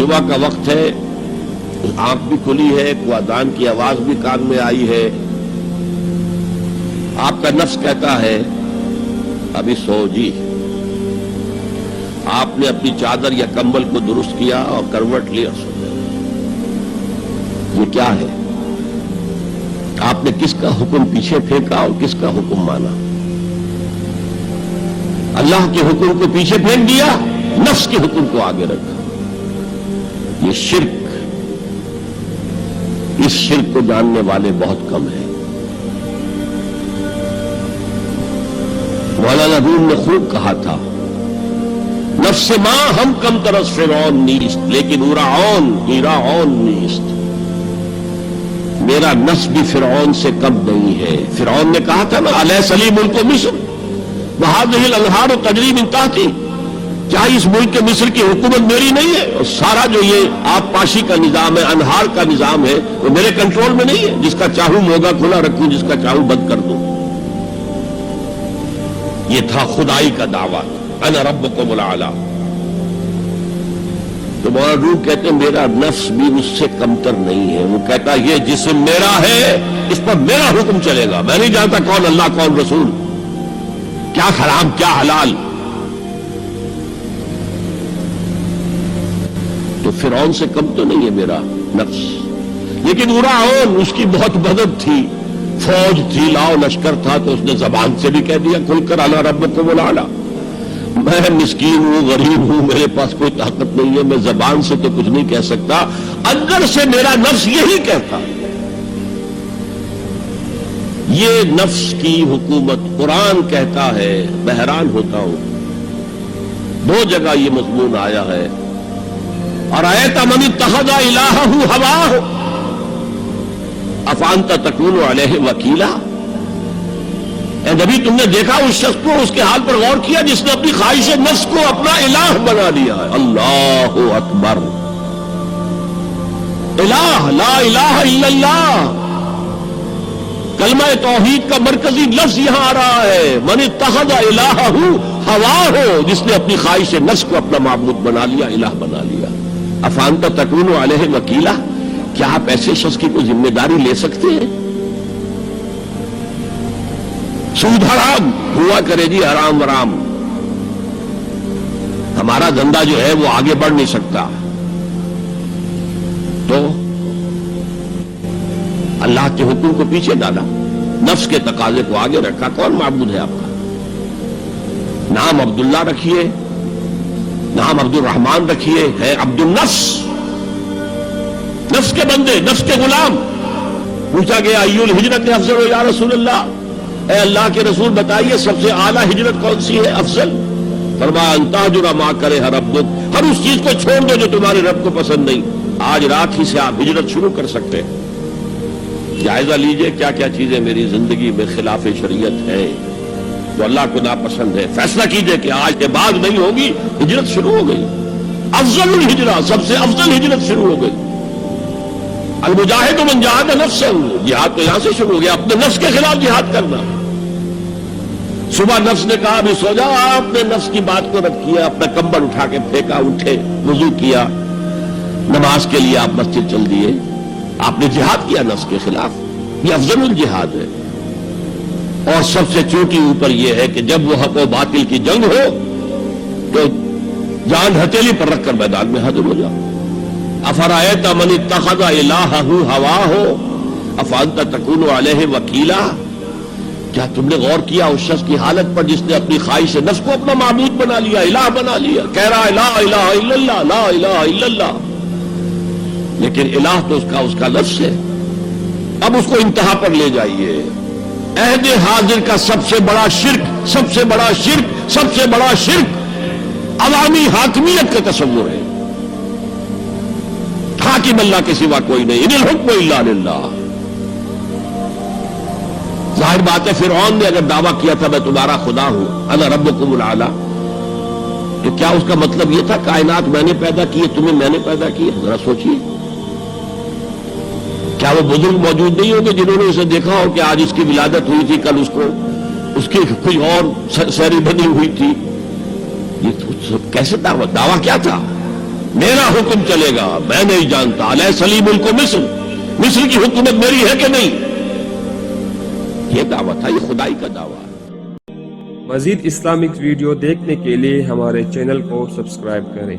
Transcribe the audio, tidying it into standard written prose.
صبح کا وقت ہے، آنکھ بھی کھلی ہے، اذان کی آواز بھی کان میں آئی ہے، آپ کا نفس کہتا ہے ابھی سو جی۔ آپ نے اپنی چادر یا کمبل کو درست کیا اور کروٹ لیا سو گئے۔ یہ کیا ہے؟ آپ نے کس کا حکم پیچھے پھینکا اور کس کا حکم مانا؟ اللہ کے حکم کو پیچھے پھینک دیا، نفس کے حکم کو آگے رکھا۔ یہ شرک، اس شرک کو جاننے والے بہت کم ہیں۔ مولانا روم نے خوب کہا تھا، نفس ما ہم کم ترس فرعون نیست لیکن ایراعون نیست۔ میرا نفس بھی فرعون سے کم نہیں ہے۔ فرعون نے کہا تھا نا الیس لی ملک مصر وہذہ الانہار تجری من تحتی، کیا اس ملک مصر کی حکومت میری نہیں ہے؟ اور سارا جو یہ آب پاشی کا نظام ہے، انہار کا نظام ہے، وہ میرے کنٹرول میں نہیں ہے؟ جس کا چاہوں موگا کھلا رکھوں، جس کا چاہوں بند کر دوں۔ یہ تھا خدائی کا دعویٰ، انا ربکم الاعلی۔ تو مولانا روم کہتے ہیں میرا نفس بھی اس سے کمتر نہیں ہے۔ وہ کہتا یہ جسم میرا ہے، اس پر میرا حکم چلے گا، میں نہیں جانتا کون اللہ کون رسول، کیا حرام کیا حلال۔ تو فرعون سے کم تو نہیں ہے میرا نفس، لیکن ایراعون اس کی بہت مدد تھی، فوج تھی، لاؤ لشکر تھا، تو اس نے زبان سے بھی کہہ دیا کھل کر انا ربکم الاعلی۔ میں مسکین ہوں، غریب ہوں، میرے پاس کوئی طاقت نہیں ہے، میں زبان سے تو کچھ نہیں کہہ سکتا، اندر سے میرا نفس یہی کہتا۔ یہ نفس کی حکومت قرآن کہتا ہے، میں حیران ہوتا ہوں، دو جگہ یہ مضمون آیا ہے، ارأیت من اتخذ الہہ ہواہ افانت تکون علیہ وکیلا۔ اے نبی تم نے دیکھا اس شخص کو، اس کے حال پر غور کیا جس نے اپنی خواہش نفس کو اپنا الہ بنا لیا ہے۔ اللہ اکبر، الہ لا الہ الا اللہ، کلمہ توحید کا مرکزی لفظ یہاں آ رہا ہے، من اتخذ الہہ ہواہ، جس نے اپنی خواہش نفس کو اپنا معبود بنا لیا، الہ بنا لیا۔ افانت تکون علیہ وکیلا، کیا آپ ایسے شخص کی کوئی ذمہ داری لے سکتے ہیں؟ سود حرام ہوا کرے جی، حرام ورام، ہمارا دھندا جو ہے وہ آگے بڑھ نہیں سکتا، تو اللہ کے حکم کو پیچھے ڈالا، نفس کے تقاضے کو آگے رکھا۔ کون معبود ہے آپ کا؟ نام عبداللہ رکھیے، نام عبد الرحمان رکھیے، ہے عبد النفس، نفس کے بندے، نفس کے غلام۔ پوچھا گیا ایو الہجرت افضل یا رسول اللہ، اے اللہ کے رسول بتائیے سب سے اعلیٰ ہجرت کون سی ہے، افضل؟ فرمایا ان تہجر ما کرہ ربک، ہر اس چیز کو چھوڑ دو جو تمہارے رب کو پسند نہیں۔ آج رات ہی سے آپ ہجرت شروع کر سکتے ہیں۔ جائزہ لیجئے کیا کیا چیزیں میری زندگی میں خلاف شریعت ہے، جو اللہ کو ناپسند ہے، فیصلہ کیجئے کہ آج کے بعد نہیں ہوگی، ہجرت شروع ہو گئی۔ افضل الہجرہ، سب سے افضل ہجرت شروع ہو گئی۔ المجاہد من جاہد نفسہ، جہاد تو یہاں سے شروع ہو گیا، اپنے نفس کے خلاف جہاد کرنا۔ صبح نفس نے کہا ابھی سو جاؤ، آپ نے نفس کی بات کو رد کیا، اپنا کمبل اٹھا کے پھینکا، اٹھے، وضو کیا، نماز کے لیے آپ مسجد چل دیے، آپ نے جہاد کیا نفس کے خلاف۔ یہ افضل الجہاد ہے۔ اور سب سے چوٹی اوپر یہ ہے کہ جب وہ حق و باطل کی جنگ ہو تو جان ہتھیلی پر رکھ کر میدان میں حاضر ہو جاؤ۔ افرأیت من اتخذ الہہ ہواہ افانت تکون علیہ وکیلا، کیا تم نے غور کیا اس شخص کی حالت پر جس نے اپنی خواہش نفس کو اپنا معبود بنا لیا، الہ بنا لیا، کہہ رہا ہے لا الہ الا اللہ، لا الہ الا اللہ، لیکن الہ تو اس کا لفظ ہے۔ اب اس کو انتہا پر لے جائیے۔ عہد حاضر کا سب سے بڑا شرک، سب سے بڑا شرک، سب سے بڑا شرک عوامی حاکمیت کا تصور ہے۔ حاکم اللہ کے سوا کوئی نہیں، ان الحکم الا للہ۔ ظاہر بات ہے فرعون نے اگر دعویٰ کیا تھا میں تمہارا خدا ہوں، انا ربکم الاعلی، تو کیا اس کا مطلب یہ تھا کائنات میں نے پیدا کی ہے، تمہیں میں نے پیدا کی ہے؟ ذرا سوچیے، کیا وہ بزرگ موجود نہیں ہوں گے جنہوں نے اسے دیکھا ہو کہ آج اس کی ولادت ہوئی تھی، کل اس کی کوئی اور سیری بنی ہوئی تھی؟ یہ کیسے دعویٰ کیا تھا؟ میرا حکم چلے گا، میں نہیں جانتا علیہ سلیم ملک مصر، مصر کی حکومت میری ہے کہ نہیں؟ یہ دعویٰ تھا، یہ خدائی کا دعویٰ ہے۔ مزید اسلامک ویڈیو دیکھنے کے لیے ہمارے چینل کو سبسکرائب کریں۔